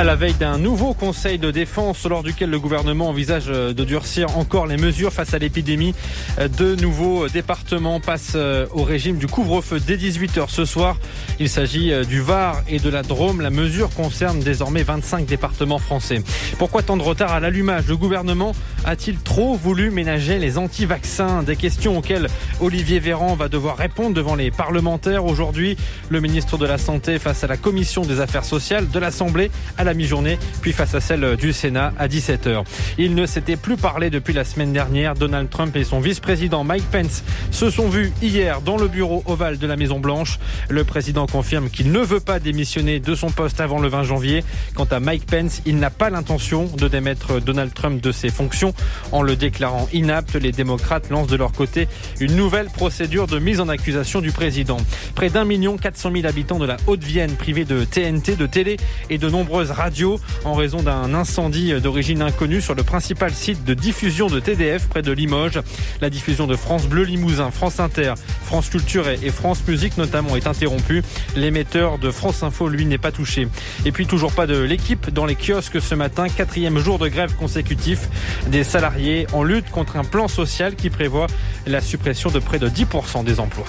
À la veille d'un nouveau conseil de défense lors duquel le gouvernement envisage de durcir encore les mesures face à l'épidémie, de nouveaux départements passent au régime du couvre-feu dès 18h ce soir. Il s'agit du Var et de la Drôme. La mesure concerne désormais 25 départements français. Pourquoi tant de retard à l'allumage ? Le gouvernement a-t-il trop voulu ménager les anti-vaccins ? Des questions auxquelles Olivier Véran va devoir répondre devant les parlementaires aujourd'hui. Le ministre de la Santé face à la commission des affaires sociales de l'Assemblée à la mi-journée, puis face à celle du Sénat à 17h. Il ne s'était plus parlé depuis la semaine dernière. Donald Trump et son vice-président Mike Pence se sont vus hier dans le bureau ovale de la Maison-Blanche. Le président confirme qu'il ne veut pas démissionner de son poste avant le 20 janvier. Quant à Mike Pence, il n'a pas l'intention de démettre Donald Trump de ses fonctions. En le déclarant inapte, les démocrates lancent de leur côté une nouvelle procédure de mise en accusation du président. Près d'1 400 000 habitants de la Haute-Vienne privés de TNT, de télé et de nombreuses radios en raison d'un incendie d'origine inconnue sur le principal site de diffusion de TDF près de Limoges. La diffusion de France Bleu Limousin, France Inter, France Culture et France Musique notamment est interrompue. L'émetteur de France Info, lui, n'est pas touché. Et puis toujours pas de l'équipe dans les kiosques ce matin. 4e jour de grève consécutif. Des salariés en lutte contre un plan social qui prévoit la suppression de près de 10% des emplois.